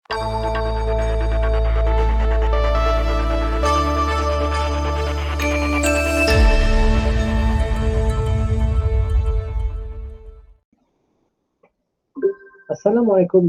Assalamualaikum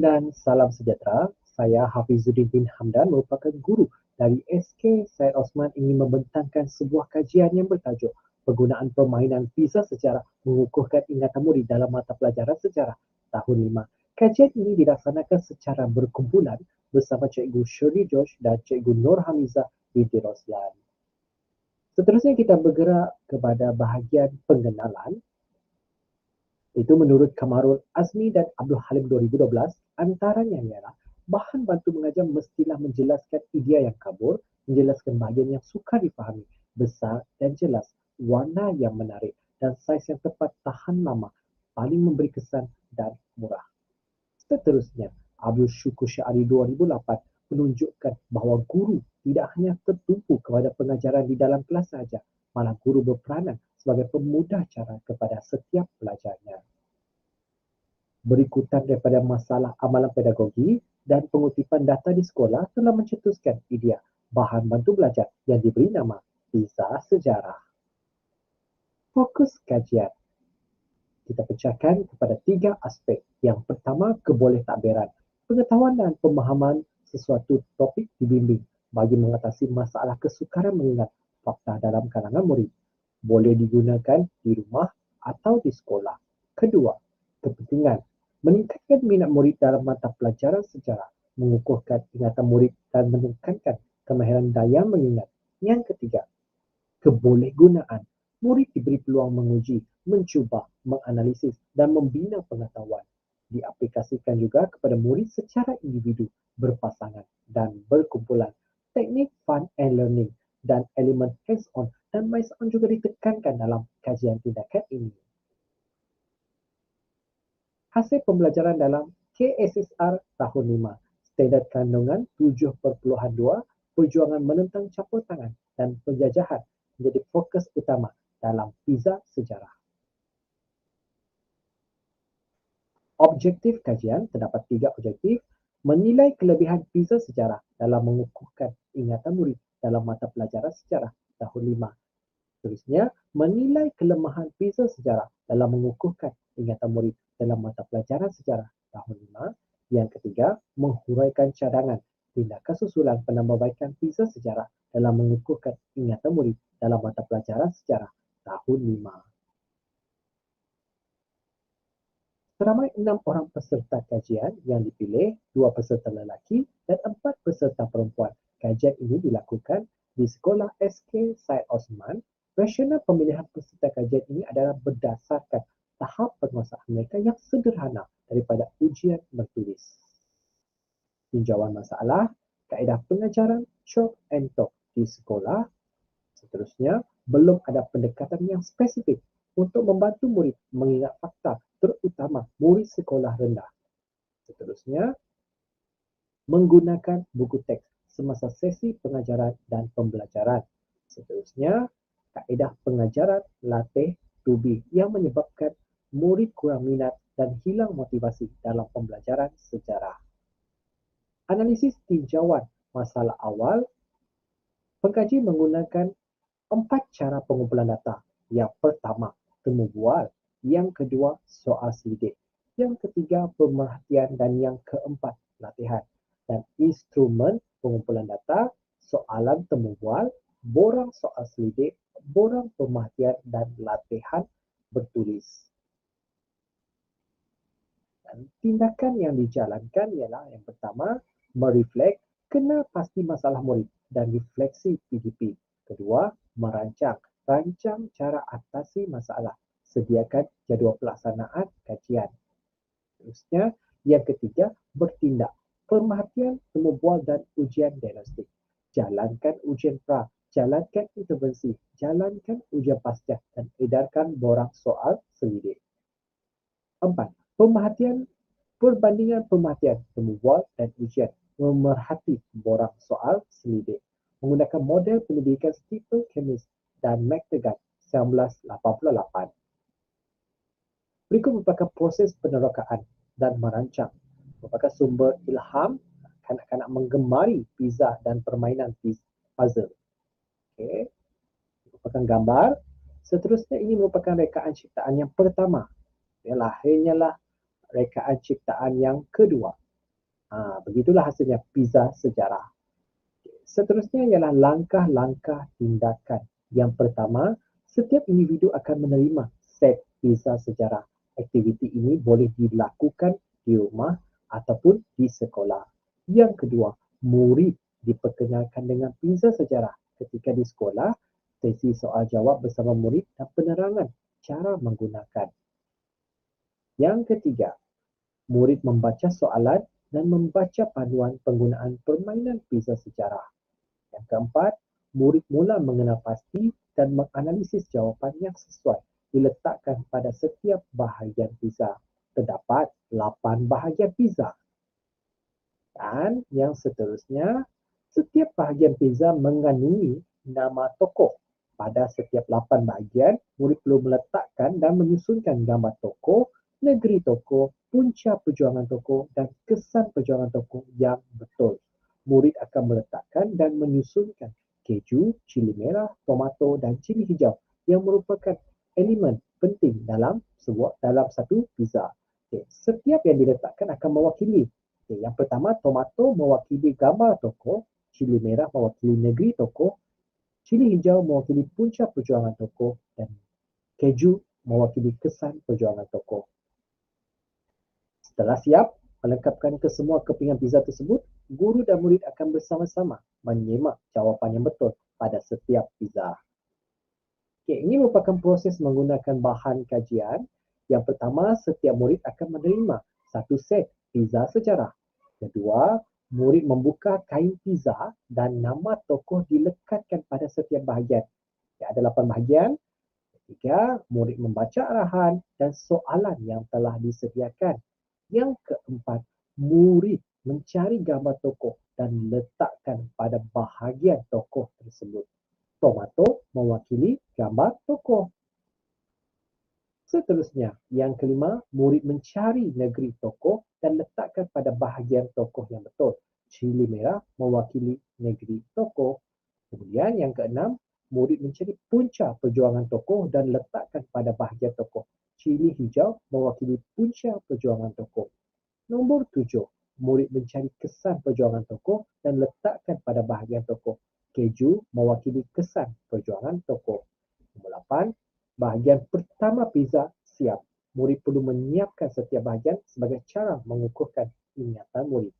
dan salam sejahtera. Saya Hafizuddin bin Hamdan merupakan guru dari SK Syed Osman ingin membentangkan sebuah kajian yang bertajuk Penggunaan Permainan PISA Sejarah Mengukuhkan Ingatan Murid dalam Mata Pelajaran Sejarah tahun 5. Kajian ini dilaksanakan secara berkumpulan bersama Cikgu Shirley Josh dan Cikgu Nur Hamizah binti Roslan. Seterusnya kita bergerak kepada bahagian pengenalan. Itu menurut Kamarul Azmi dan Abdul Halim 2012, antaranya ialah bahan bantu mengajar mestilah menjelaskan idea yang kabur, menjelaskan bahagian yang sukar difahami, besar dan jelas, warna yang menarik dan saiz yang tepat tahan lama, paling memberi kesan dan murah. Seterusnya, Abdul Syukur Syari 2008 menunjukkan bahawa guru tidak hanya tertumpu kepada pengajaran di dalam kelas sahaja, malah guru berperanan sebagai pemudah cara kepada setiap pelajarnya. Berikutan daripada masalah amalan pedagogi dan pengutipan data di sekolah telah mencetuskan idea bahan bantu belajar yang diberi nama PISA Sejarah. Fokus kajian. Kita pecahkan kepada 3 aspek. Yang pertama, kebolehtakbiran. Pengetahuan dan pemahaman sesuatu topik dibimbing bagi mengatasi masalah kesukaran mengingat fakta dalam kalangan murid. Boleh digunakan di rumah atau di sekolah. Kedua, kepentingan. Meningkatkan minat murid dalam mata pelajaran sejarah, mengukuhkan ingatan murid dan menekankan kemahiran daya mengingat. Yang ketiga, kebolehgunaan. Murid diberi peluang menguji, mencuba, menganalisis dan membina pengetahuan. Diaplikasikan juga kepada murid secara individu, berpasangan dan berkumpulan. Teknik fun and learning dan elemen hands-on dan minds-on juga ditekankan dalam kajian tindakan ini. Hasil pembelajaran dalam KSSR tahun 5, standard kandungan 7.2, perjuangan menentang campur tangan dan penjajahan menjadi fokus utama dalam PISA Sejarah. Objektif kajian, terdapat 3 objektif. Menilai kelebihan PISA Sejarah dalam mengukuhkan ingatan murid dalam mata pelajaran sejarah tahun 5. Seterusnya, menilai kelemahan PISA Sejarah dalam mengukuhkan ingatan murid dalam mata pelajaran sejarah tahun 5. Yang ketiga, menghuraikan cadangan tindakan susulan penambahbaikan PISA Sejarah dalam mengukuhkan ingatan murid dalam mata pelajaran sejarah tahun 5. Seramai 6 orang peserta kajian yang dipilih, 2 peserta lelaki dan 4 peserta perempuan. Kajian ini dilakukan di Sekolah SK Syed Osman. Rasional pemilihan peserta kajian ini adalah berdasarkan tahap penguasaan mereka yang sederhana daripada ujian bertulis. Tinjauan masalah, kaedah pengajaran chalk and talk di sekolah. Seterusnya, belum ada pendekatan yang spesifik untuk membantu murid mengingat fakta, terutama murid sekolah rendah. Seterusnya, menggunakan buku teks semasa sesi pengajaran dan pembelajaran. Seterusnya, kaedah pengajaran latih tubi yang menyebabkan murid kurang minat dan hilang motivasi dalam pembelajaran sejarah. Analisis tinjauan masalah awal. Pengkaji menggunakan 4 cara pengumpulan data. Yang pertama, temu bual. Yang kedua, soal selidik. Yang ketiga, pemerhatian dan yang keempat, latihan. Dan instrumen pengumpulan data, soalan temu bual, borang soal selidik, borang pemerhatian dan latihan bertulis. Dan tindakan yang dijalankan ialah yang pertama, mereflek, kenal pasti masalah murid dan refleksi PDP. Kedua, merancang, rancang cara atasi masalah, sediakan jadual pelaksanaan kajian. Terusnya, yang ketiga, bertindak, pemerhatian, temu bual dan ujian diagnostik. Jalankan ujian pra, jalankan intervensi, jalankan ujian pasca dan edarkan borang soal selidik. 4. Pemerhatian, perbandingan pemerhatian, temu bual dan ujian, memerhati borang soal selidik. Menggunakan model pendidikan Stephen Chemist dan McTaggart 1988. Berikut merupakan proses penerokaan dan merancang. Merupakan sumber ilham kanak-kanak menggemari pizza dan permainan puzzle. Okey, merupakan gambar. Seterusnya ini merupakan rekaan ciptaan yang pertama. Hanyalah rekaan ciptaan yang kedua. Begitulah hasilnya pizza sejarah. Seterusnya ialah langkah-langkah tindakan. Yang pertama, setiap individu akan menerima set pizza sejarah. Aktiviti ini boleh dilakukan di rumah ataupun di sekolah. Yang kedua, murid diperkenalkan dengan pizza sejarah. Ketika di sekolah, sesi soal jawab bersama murid dan penerangan cara menggunakan. Yang ketiga, murid membaca soalan dan membaca panduan penggunaan permainan pizza sejarah. Yang keempat, murid mula mengenal pasti dan menganalisis jawapan yang sesuai diletakkan pada setiap bahagian pizza. Terdapat 8 bahagian pizza. Dan yang seterusnya, setiap bahagian pizza mengandungi nama tokoh. Pada setiap 8 bahagian, murid perlu meletakkan dan menyusunkan gambar tokoh, negeri tokoh, punca perjuangan tokoh dan kesan perjuangan tokoh yang betul. Murid akan meletakkan dan menyusunkan keju, cili merah, tomato dan cili hijau yang merupakan elemen penting dalam satu pizza. Setiap yang diletakkan akan mewakili. Yang pertama, tomato mewakili gambar tokoh, cili merah mewakili negeri tokoh, cili hijau mewakili punca perjuangan tokoh dan keju mewakili kesan perjuangan tokoh. Setelah siap melengkapkan kesemua kepingan pizza tersebut, guru dan murid akan bersama-sama menyimak jawapan yang betul pada setiap pizza. Ini merupakan proses menggunakan bahan kajian. Yang pertama, setiap murid akan menerima satu set pizza sejarah. Kedua, murid membuka kain pizza dan nama tokoh dilekatkan pada setiap bahagian. Ada 8 bahagian. Ketiga, murid membaca arahan dan soalan yang telah disediakan. Yang keempat, murid mencari gambar tokoh dan letakkan pada bahagian tokoh tersebut. Tomato mewakili gambar tokoh. Seterusnya, yang kelima, murid mencari negeri tokoh dan letakkan pada bahagian tokoh yang betul. Cili merah mewakili negeri tokoh. Kemudian yang keenam, murid mencari punca perjuangan tokoh dan letakkan pada bahagian tokoh. Cili hijau mewakili punca perjuangan tokoh. Nombor 7, murid mencari kesan perjuangan tokoh dan letakkan pada bahagian tokoh. Keju mewakili kesan perjuangan tokoh. Nombor 8, bahagian pertama pizza siap. Murid perlu menyiapkan setiap bahagian sebagai cara mengukuhkan ingatan murid.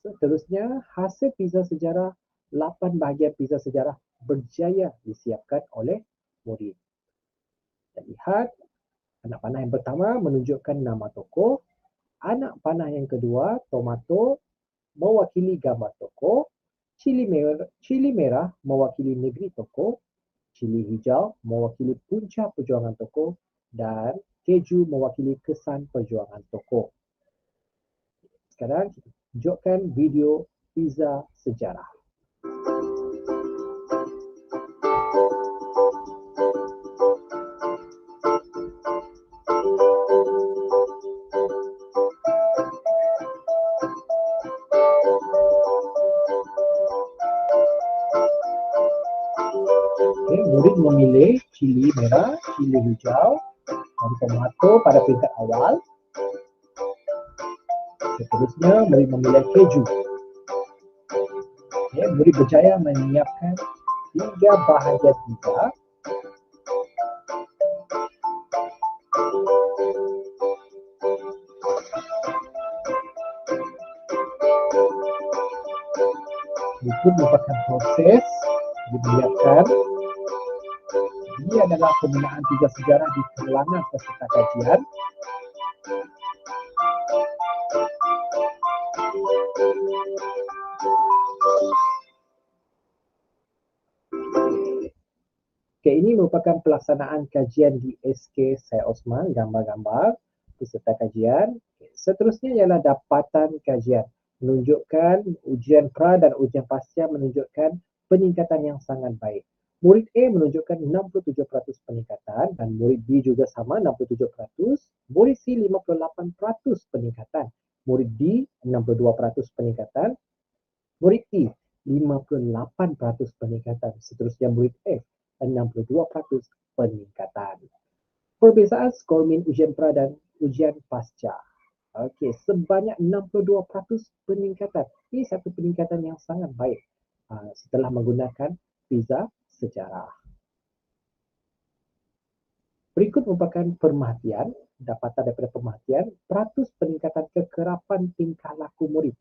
Seterusnya, hasil pizza sejarah, 8 bahagian pizza sejarah berjaya disiapkan oleh murid. Kita lihat, anak panah yang pertama menunjukkan nama tokoh. Anak panah yang kedua, tomato, mewakili gambar tokoh. Cili merah mewakili negeri tokoh. Cili hijau mewakili punca perjuangan tokoh. Dan keju mewakili kesan perjuangan tokoh. Sekarang kita tunjukkan video pizza sejarah. Murid memilih cili merah, cili hijau dan tomato pada peringkat awal. Seterusnya, murid memilih keju. Murid berjaya menyiapkan 3 bahagian pizza. Itu merupakan proses dibiarkan. Ini adalah penggunaan pizza sejarah di kalangan peserta kajian. Ini merupakan pelaksanaan kajian di SK Syed Osman, gambar-gambar peserta kajian. Seterusnya ialah dapatan kajian. Menunjukkan ujian pra dan ujian pasca menunjukkan peningkatan yang sangat baik. Murid A menunjukkan 67% peningkatan dan murid B juga sama 67%, murid C 58% peningkatan, murid D 62% peningkatan, murid E 58% peningkatan, seterusnya murid F 62% peningkatan. Perbezaan skor min ujian pra dan ujian pasca. Okey, sebanyak 62% peningkatan. Ini satu peningkatan yang sangat baik setelah menggunakan PISA sejarah. Berikut merupakan pemerhatian, dapatan daripada pemerhatian, peratus peningkatan kekerapan tingkah laku murid.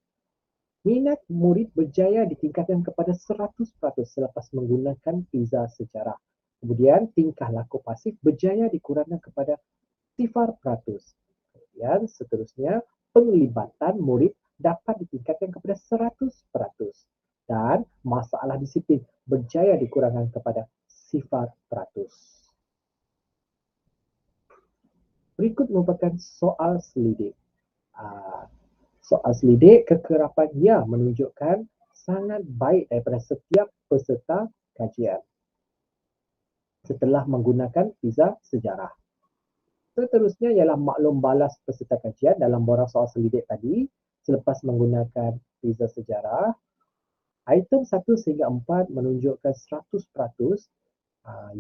Minat murid berjaya ditingkatkan kepada 100% selepas menggunakan PISA sejarah. Kemudian tingkah laku pasif berjaya dikurangkan kepada 0%. Kemudian seterusnya penglibatan murid dapat ditingkatkan kepada 100% dan masalah disiplin berjaya dikurangkan kepada 0%. Berikut merupakan soal selidik. Soal selidik kekerapan ya menunjukkan sangat baik daripada setiap peserta kajian setelah menggunakan PISA sejarah. Seterusnya ialah maklum balas peserta kajian dalam borang soal selidik tadi selepas menggunakan PISA sejarah. Item 1 sehingga 4 menunjukkan 100%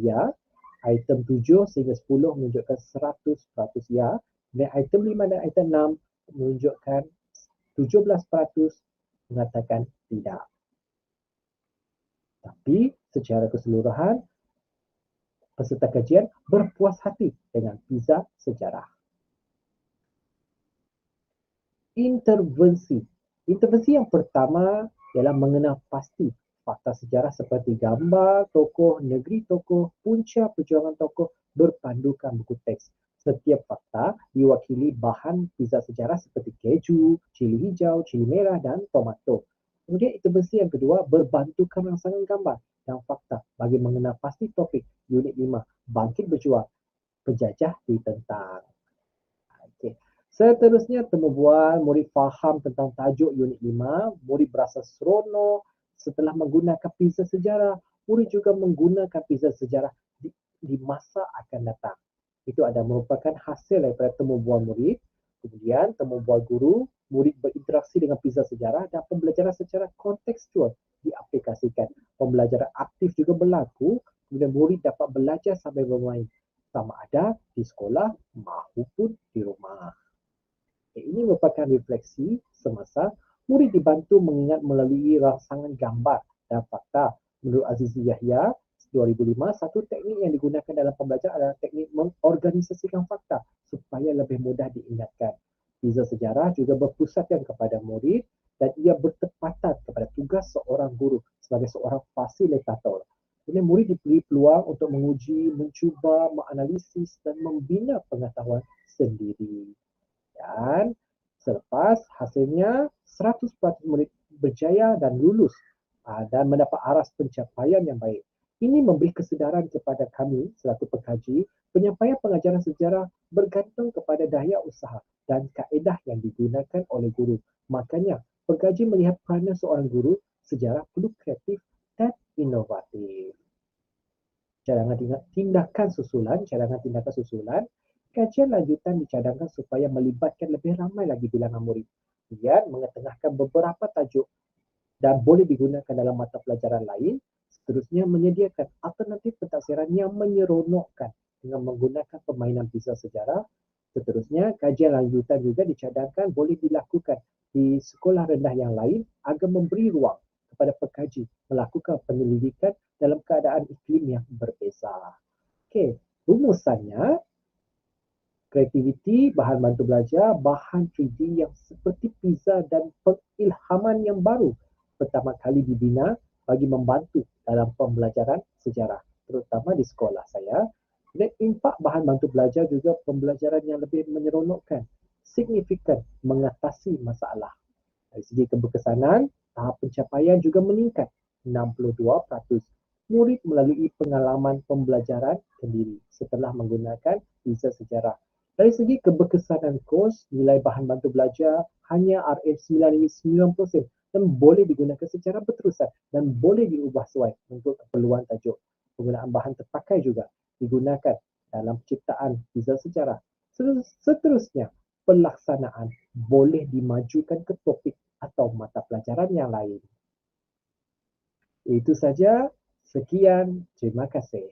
ya. Item 7 sehingga 10 menunjukkan 100% ya. Dan item 5 dan item 6 menunjukkan 17% mengatakan tidak. Tapi secara keseluruhan, peserta kajian berpuas hati dengan PISA sejarah. Intervensi. Intervensi yang pertama ialah mengenal pasti fakta sejarah seperti gambar tokoh, negeri tokoh, punca perjuangan tokoh berpandukan buku teks. Setiap fakta diwakili bahan PISA sejarah seperti keju, cili hijau, cili merah dan tomato. Kemudian intervensi yang kedua berbantukan rangsangan gambar dan fakta bagi mengenal pasti topik unit 5, bangkit berjuang, penjajah ditentang. Okay. Seterusnya temu bual, murid faham tentang tajuk unit 5, murid berasa seronok setelah menggunakan PISA sejarah, murid juga menggunakan PISA sejarah di masa akan datang. Itu ada merupakan hasil daripada temu bual murid. Kemudian temu bual guru, murid berinteraksi dengan PISA sejarah dan pembelajaran secara kontekstual diaplikasikan. Pembelajaran aktif juga berlaku, kemudian murid dapat belajar sambil bermain sama ada di sekolah maupun di rumah. Ini merupakan refleksi semasa murid dibantu mengingat melalui rangsangan gambar dan fakta. Menurut Azizi Yahya, 2005, satu teknik yang digunakan dalam pembelajaran adalah teknik mengorganisasikan fakta supaya lebih mudah diingatkan. PISA sejarah juga berpusatkan kepada murid dan ia bertepatan kepada tugas seorang guru sebagai seorang fasilitator. Kemudian murid diberi peluang untuk menguji, mencuba, menganalisis dan membina pengetahuan sendiri. Dan selepas hasilnya 100% murid berjaya dan lulus dan mendapat aras pencapaian yang baik. Ini memberi kesedaran kepada kami selaku pengkaji, penyampaian pengajaran sejarah bergantung kepada daya usaha dan kaedah yang digunakan oleh guru. Makanya, pengkaji melihat peranan seorang guru sejarah perlu kreatif dan inovatif. Cadangan tindakan susulan, kajian lanjutan dicadangkan supaya melibatkan lebih ramai lagi bilangan murid. Kemudian mengetengahkan beberapa tajuk dan boleh digunakan dalam mata pelajaran lain. Seterusnya menyediakan alternatif pentafsiran yang menyeronokkan dengan menggunakan permainan PISA sejarah. Seterusnya, kajian lanjutan juga dicadangkan boleh dilakukan di sekolah rendah yang lain agar memberi ruang kepada pengkaji melakukan penyelidikan dalam keadaan iklim yang berbeza. Okey, rumusannya kreativiti, bahan bantu belajar, bahan 3D yang seperti PISA dan pengilhaman yang baru pertama kali dibina bagi membantu dalam pembelajaran sejarah, terutama di sekolah saya. Dan impak bahan bantu belajar juga pembelajaran yang lebih menyeronokkan, signifikan mengatasi masalah. Dari segi keberkesanan, tahap pencapaian juga meningkat 62%. Murid melalui pengalaman pembelajaran sendiri setelah menggunakan PISA sejarah. Dari segi keberkesanan kos, nilai bahan bantu belajar hanya RM9.90 dan boleh digunakan secara berterusan dan boleh diubah sesuai untuk keperluan tajuk. Penggunaan bahan terpakai juga digunakan dalam penciptaan design sejarah. Seterusnya, pelaksanaan boleh dimajukan ke topik atau mata pelajaran yang lain. Itu saja. Sekian. Terima kasih.